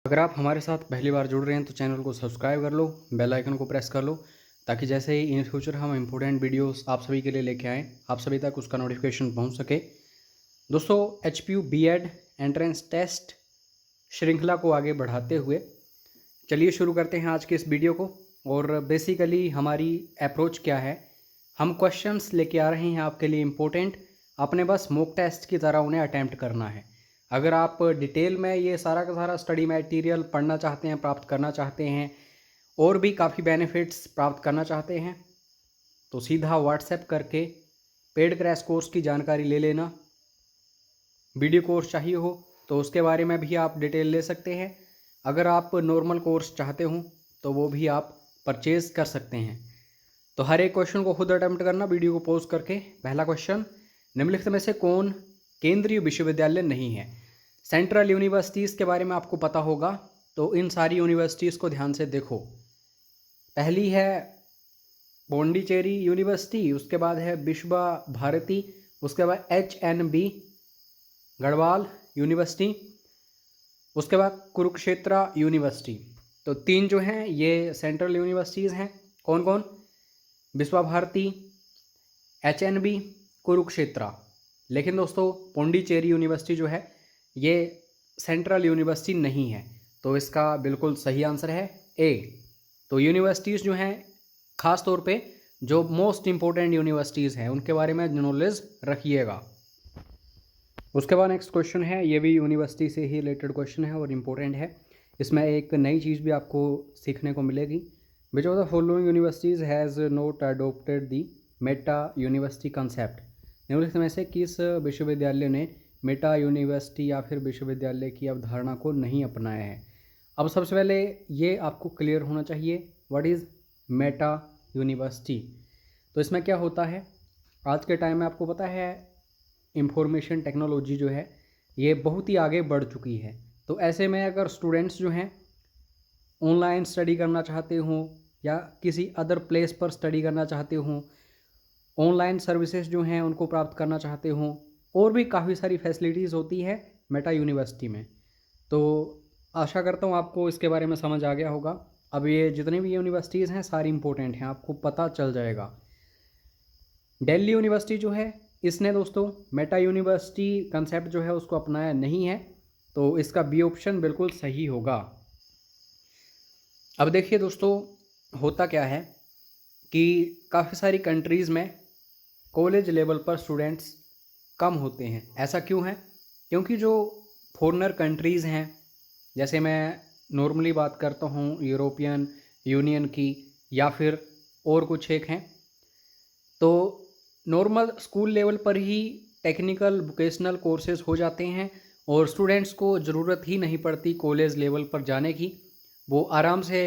अगर आप हमारे साथ पहली बार जुड़ रहे हैं तो चैनल को सब्सक्राइब कर लो, बेल आइकन को प्रेस कर लो, ताकि जैसे ही इन फ्यूचर हम इम्पोर्टेंट वीडियोस आप सभी के लिए लेके आएँ, आप सभी तक उसका नोटिफिकेशन पहुंच सके। दोस्तों, HPU BEd एंट्रेंस टेस्ट श्रृंखला को आगे बढ़ाते हुए चलिए शुरू करते हैं आज के इस वीडियो को। और बेसिकली हमारी अप्रोच क्या है, हम क्वेश्चंस लेके आ रहे हैं आपके लिए इम्पोर्टेंट, आपने बस मॉक टेस्ट की तरह उन्हें अटैम्प्ट करना है। अगर आप डिटेल में ये सारा का सारा स्टडी मटेरियल पढ़ना चाहते हैं, प्राप्त करना चाहते हैं और भी काफ़ी बेनिफिट्स प्राप्त करना चाहते हैं, तो सीधा व्हाट्सएप करके पेड क्रैश कोर्स की जानकारी ले लेना। वीडियो कोर्स चाहिए हो तो उसके बारे में भी आप डिटेल ले सकते हैं। अगर आप नॉर्मल कोर्स चाहते हो तो वो भी आप परचेज़ कर सकते हैं। तो हर एक क्वेश्चन को खुद अटेम्प्ट करना वीडियो को पॉज करके। पहला क्वेश्चन, निम्नलिखित में से कौन केंद्रीय विश्वविद्यालय नहीं है? सेंट्रल यूनिवर्सिटीज़ के बारे में आपको पता होगा, तो इन सारी यूनिवर्सिटीज़ को ध्यान से देखो। पहली है पौंडीचेरी यूनिवर्सिटी, उसके बाद है विश्व भारती, उसके बाद HNB गढ़वाल यूनिवर्सिटी, उसके बाद कुरुक्षेत्र यूनिवर्सिटी। तो तीन जो हैं ये सेंट्रल यूनिवर्सिटीज़ हैं। कौन कौन? विश्व भारती, HNB, कुरुक्षेत्र। लेकिन दोस्तों, पौंडीचेरी यूनिवर्सिटी जो है ये सेंट्रल यूनिवर्सिटी नहीं है, तो इसका बिल्कुल सही आंसर है ए। तो यूनिवर्सिटीज़ जो हैं, ख़ास तौर पे जो मोस्ट इम्पोर्टेंट यूनिवर्सिटीज़ हैं उनके बारे में नॉलेज रखिएगा। उसके बाद नेक्स्ट क्वेश्चन है, ये भी यूनिवर्सिटी से ही रिलेटेड क्वेश्चन है और इम्पोर्टेंट है। इसमें एक नई चीज़ भी आपको सीखने को मिलेगी। Which of the following universities has not adopted the Meta university concept? निम्नलिखित में से किस विश्वविद्यालय ने मेटा यूनिवर्सिटी या फिर विश्वविद्यालय की अवधारणा को नहीं अपनाया है? अब सबसे पहले ये आपको क्लियर होना चाहिए, व्हाट इज़ मेटा यूनिवर्सिटी। तो इसमें क्या होता है, आज के टाइम में आपको पता है इंफॉर्मेशन टेक्नोलॉजी जो है ये बहुत ही आगे बढ़ चुकी है। तो ऐसे में अगर स्टूडेंट्स जो हैं ऑनलाइन स्टडी करना चाहते हों या किसी अदर प्लेस पर स्टडी करना चाहते हों, ऑनलाइन सर्विसेज जो हैं उनको प्राप्त करना चाहते हों, और भी काफ़ी सारी फैसिलिटीज़ होती है मेटा यूनिवर्सिटी में। तो आशा करता हूँ आपको इसके बारे में समझ आ गया होगा। अब ये जितनी भी यूनिवर्सिटीज़ हैं सारी इंपॉर्टेंट हैं, आपको पता चल जाएगा। दिल्ली यूनिवर्सिटी जो है इसने दोस्तों मेटा यूनिवर्सिटी कंसेप्ट जो है उसको अपनाया नहीं है, तो इसका बी ऑप्शन बिल्कुल सही होगा। अब देखिए दोस्तों, होता क्या है कि काफ़ी सारी कंट्रीज़ में कॉलेज लेवल पर स्टूडेंट्स कम होते हैं। ऐसा क्यों है? क्योंकि जो फॉरेनर कंट्रीज़ हैं, जैसे मैं नॉर्मली बात करता हूँ यूरोपियन यूनियन की या फिर और कुछ एक हैं, तो नॉर्मल स्कूल लेवल पर ही टेक्निकल वोकेशनल कोर्सेज हो जाते हैं और स्टूडेंट्स को ज़रूरत ही नहीं पड़ती कॉलेज लेवल पर जाने की। वो आराम से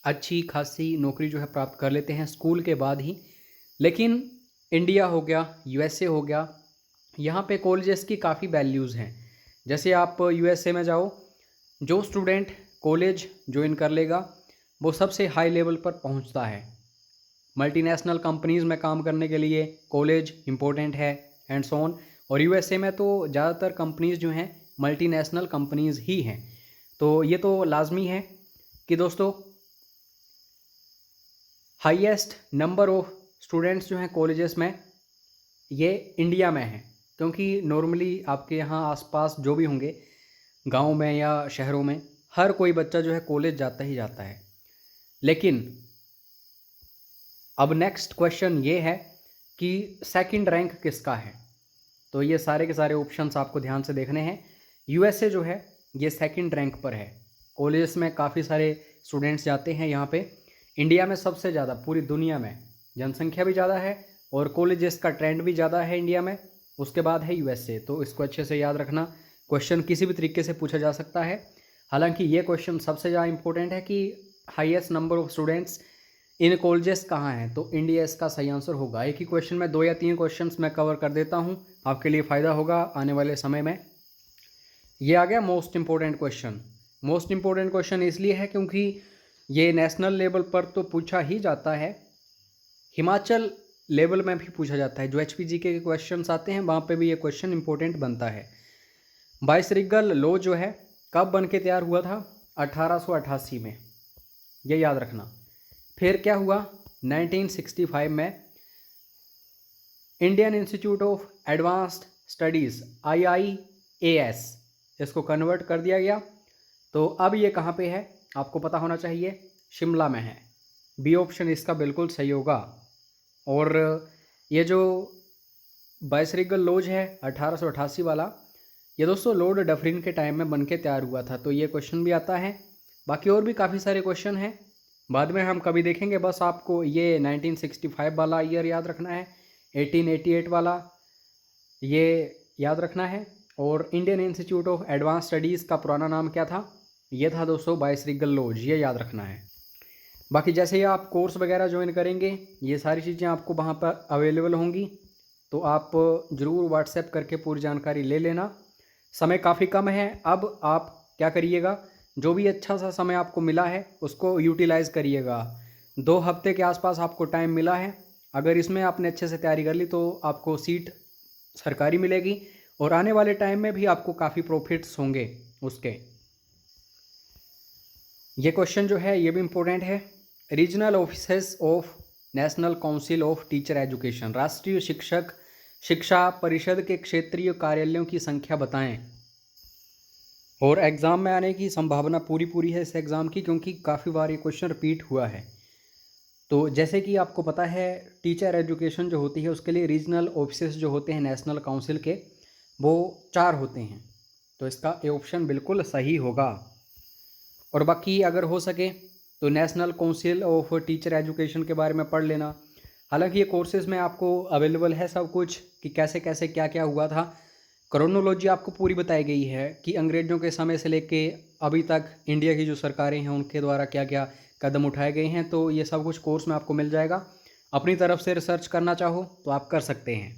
अच्छी खासी नौकरी जो है प्राप्त कर लेते हैं स्कूल के बाद ही। लेकिन इंडिया हो गया, USA हो गया, यहाँ पे कॉलेजेस की काफ़ी वैल्यूज़ हैं। जैसे आप USA में जाओ, जो स्टूडेंट कॉलेज ज्वाइन कर लेगा वो सबसे हाई लेवल पर पहुँचता है। मल्टीनेशनल कंपनीज़ में काम करने के लिए कॉलेज इम्पोर्टेंट है एंड सो ऑन। और USA में तो ज़्यादातर कंपनीज़ जो हैं मल्टीनेशनल कंपनीज़ ही हैं। तो ये तो लाजमी है कि दोस्तों हाईएस्ट नंबर ऑफ स्टूडेंट्स जो हैं कॉलेजेस में ये इंडिया में हैं, क्योंकि नॉर्मली आपके यहाँ आसपास जो भी होंगे गांव में या शहरों में हर कोई बच्चा जो है कॉलेज जाता ही जाता है। लेकिन अब नेक्स्ट क्वेश्चन ये है कि सेकंड रैंक किसका है? तो ये सारे के सारे ऑप्शंस आपको ध्यान से देखने हैं। USA जो है ये सेकंड रैंक पर है। कॉलेजेस में काफ़ी सारे स्टूडेंट्स जाते हैं यहाँ पे। इंडिया में सबसे ज़्यादा, पूरी दुनिया में जनसंख्या भी ज़्यादा है और कॉलेजेस का ट्रेंड भी ज़्यादा है इंडिया में। उसके बाद है USA। तो इसको अच्छे से याद रखना, क्वेश्चन किसी भी तरीके से पूछा जा सकता है। हालांकि ये क्वेश्चन सबसे ज़्यादा इंपॉर्टेंट है कि highest number of students in colleges कहाँ हैं, तो इंडिया इसका सही आंसर होगा। एक ही क्वेश्चन में 2 या 3 क्वेश्चंस मैं कवर कर देता हूँ, आपके लिए फ़ायदा होगा आने वाले समय में। ये आ गया most important question. Most important question इसलिए है क्योंकि ये नेशनल लेवल पर तो पूछा ही जाता है, हिमाचल लेवल में भी पूछा जाता है। जो HPG के क्वेश्चन आते हैं वहाँ पर भी ये क्वेश्चन इंपॉर्टेंट बनता है। बायसरीगल लॉ जो है कब बन के तैयार हुआ था? 1888 में, ये याद रखना। फिर क्या हुआ, 1965 में Indian institute of advanced studies IIAS इसको कन्वर्ट कर दिया गया। तो अब ये कहाँ पे है आपको पता होना चाहिए, शिमला में है। बी ऑप्शन इसका बिल्कुल सही होगा। और ये जो वाइसरीगल लॉज है 1888 वाला, ये दोस्तों लॉर्ड डफरिन के टाइम में बन के तैयार हुआ था। तो ये क्वेश्चन भी आता है। बाकी और भी काफ़ी सारे क्वेश्चन हैं, बाद में हम कभी देखेंगे। बस आपको ये 1965 वाला ईयर याद रखना है, 1888 वाला ये याद रखना है। और Indian institute of advance studies का पुराना नाम क्या था, ये था दोस्तों वाइसरीगल लॉज, ये याद रखना है। बाकी जैसे ही आप कोर्स वगैरह ज्वाइन करेंगे, ये सारी चीज़ें आपको वहाँ पर अवेलेबल होंगी, तो आप ज़रूर व्हाट्सएप करके पूरी जानकारी ले लेना। समय काफ़ी कम है, अब आप क्या करिएगा, जो भी अच्छा सा समय आपको मिला है उसको यूटिलाइज़ करिएगा। 2 हफ्ते के आसपास आपको टाइम मिला है, अगर इसमें आपने अच्छे से तैयारी कर ली तो आपको सीट सरकारी मिलेगी और आने वाले टाइम में भी आपको काफ़ी प्रॉफिट्स होंगे उसके। ये क्वेश्चन जो है ये भी इम्पोर्टेंट है। Regional offices of national council of teacher education, राष्ट्रीय शिक्षा परिषद के क्षेत्रीय कार्यालयों की संख्या बताएं। और एग्ज़ाम में आने की संभावना पूरी है इस एग्ज़ाम की, क्योंकि काफ़ी बार ये क्वेश्चन रिपीट हुआ है। तो जैसे कि आपको पता है, टीचर एजुकेशन जो होती है उसके लिए रीजनल ऑफिसेस जो होते हैं नेशनल काउंसिल के, वो 4 होते हैं। तो इसका ए ऑप्शन बिल्कुल सही होगा। और बाकी अगर हो सके तो national council of teacher education के बारे में पढ़ लेना। हालांकि ये कोर्सेज़ में आपको अवेलेबल है सब कुछ, कि कैसे कैसे क्या क्या हुआ था। क्रोनोलॉजी आपको पूरी बताई गई है कि अंग्रेज़ों के समय से लेके अभी तक इंडिया की जो सरकारें हैं उनके द्वारा क्या क्या कदम उठाए गए हैं। तो ये सब कुछ कोर्स में आपको मिल जाएगा। अपनी तरफ से रिसर्च करना चाहो तो आप कर सकते हैं।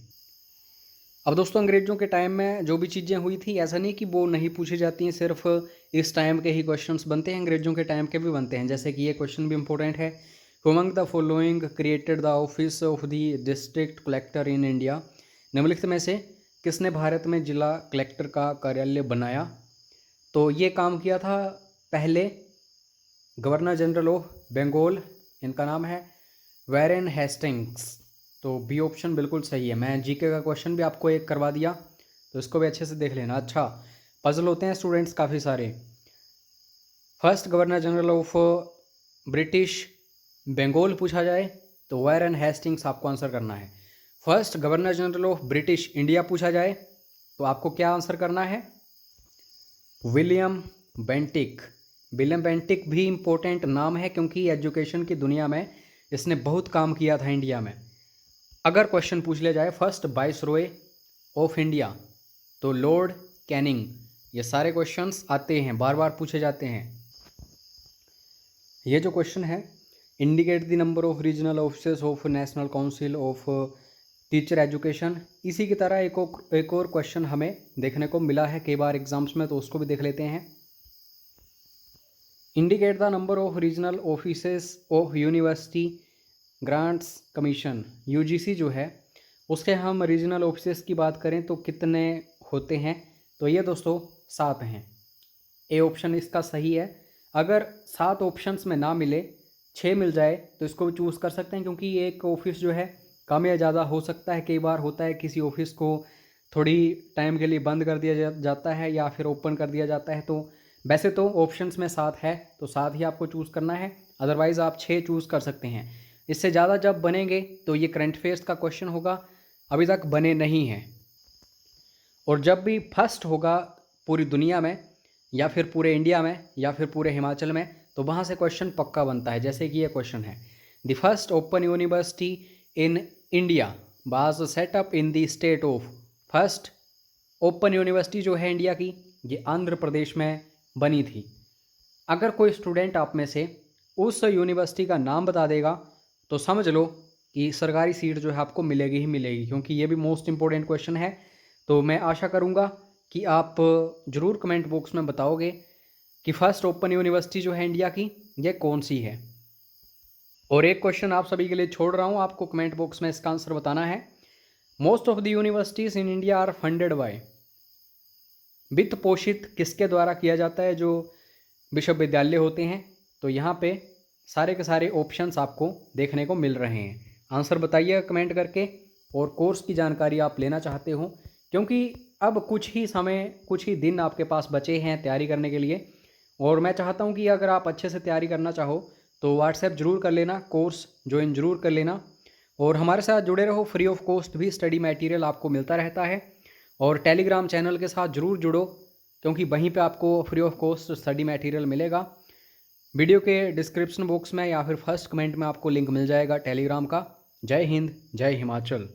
अब दोस्तों, अंग्रेज़ों के टाइम में जो भी चीज़ें हुई थी, ऐसा नहीं कि वो नहीं पूछी जाती हैं, सिर्फ इस टाइम के ही क्वेश्चंस बनते हैं, अंग्रेज़ों के टाइम के भी बनते हैं। जैसे कि ये क्वेश्चन भी इंपॉर्टेंट है, among the following created the office of the district collector in India, निम्नलिखित में से किसने भारत में जिला कलेक्टर का कार्यालय बनाया। तो ये काम किया था पहले गवर्नर जनरल ऑफ बंगाल, इनका नाम है वैरेन हेस्टिंग्स। तो बी ऑप्शन बिल्कुल सही है। मैं जीके का क्वेश्चन भी आपको एक करवा दिया, तो इसको भी अच्छे से देख लेना। अच्छा, पजल होते हैं स्टूडेंट्स काफ़ी सारे। First governor general of British Bengal पूछा जाए तो वैरेन हेस्टिंग्स आपको आंसर करना है। First governor general of British India पूछा जाए तो आपको क्या आंसर करना है, विलियम बेंटिक। विलियम बेंटिक भी इम्पोर्टेंट नाम है, क्योंकि एजुकेशन की दुनिया में इसने बहुत काम किया था इंडिया में। अगर क्वेश्चन पूछ लिया जाए फर्स्ट वाइसरॉय ऑफ इंडिया तो लॉर्ड कैनिंग। ये सारे क्वेश्चंस आते हैं, बार बार पूछे जाते हैं। ये जो क्वेश्चन है, indicate the number of regional offices of national council of teacher education, इसी की तरह एक और क्वेश्चन हमें देखने को मिला है कई बार एग्जाम्स में, तो उसको भी देख लेते हैं। Indicate the number of regional offices of university grants commission, UGC जो है उसके हम रीजनल ऑफिसेस की बात करें तो कितने होते हैं, तो ये दोस्तों 7 हैं। ए ऑप्शन इसका सही है। अगर 7 ऑप्शंस में ना मिले, 6 मिल जाए तो इसको भी चूज़ कर सकते हैं, क्योंकि एक ऑफिस जो है कम या ज़्यादा हो सकता है। कई बार होता है किसी ऑफिस को थोड़ी टाइम के लिए बंद कर दिया जाता है या फिर ओपन कर दिया जाता है। तो वैसे तो ऑप्शंस में 7 है, तो 7 ही आपको चूज़ करना है, अदरवाइज़ आप 6 चूज़ कर सकते हैं। इससे ज़्यादा जब बनेंगे तो ये करंट अफेयर्स का क्वेश्चन होगा, अभी तक बने नहीं हैं। और जब भी फर्स्ट होगा पूरी दुनिया में या फिर पूरे इंडिया में या फिर पूरे हिमाचल में, तो वहाँ से क्वेश्चन पक्का बनता है। जैसे कि ये क्वेश्चन है, the first open university in India was setup in the state of. First open university जो है इंडिया की, ये आंध्र प्रदेश में बनी थी। अगर कोई स्टूडेंट आप में से उस यूनिवर्सिटी का नाम बता देगा तो समझ लो कि सरकारी सीट जो है आपको मिलेगी ही मिलेगी, क्योंकि ये भी मोस्ट इंपॉर्टेंट क्वेश्चन है। तो मैं आशा करूँगा कि आप ज़रूर कमेंट बॉक्स में बताओगे कि फर्स्ट ओपन यूनिवर्सिटी जो है इंडिया की, ये कौन सी है। और एक क्वेश्चन आप सभी के लिए छोड़ रहा हूँ, आपको कमेंट बॉक्स में इसका आंसर बताना है। Most of the universities in India are funded by, वित्त पोषित किसके द्वारा किया जाता है जो विश्वविद्यालय होते हैं, तो यहाँ पे सारे के सारे ऑप्शंस आपको देखने को मिल रहे हैं। आंसर बताइएगा कमेंट करके। और कोर्स की जानकारी आप लेना चाहते हो, क्योंकि अब कुछ ही दिन आपके पास बचे हैं तैयारी करने के लिए, और मैं चाहता हूँ कि अगर आप अच्छे से तैयारी करना चाहो तो व्हाट्सएप ज़रूर कर लेना, कोर्स ज्वाइन ज़रूर कर लेना, और हमारे साथ जुड़े रहो। फ्री ऑफ कॉस्ट भी स्टडी मटेरियल आपको मिलता रहता है। और टेलीग्राम चैनल के साथ ज़रूर जुड़ो, क्योंकि वहीं पे आपको free of cost study material मिलेगा। वीडियो के डिस्क्रिप्शन बॉक्स में या फिर फर्स्ट कमेंट में आपको लिंक मिल जाएगा टेलीग्राम का। जय हिंद, जय हिमाचल।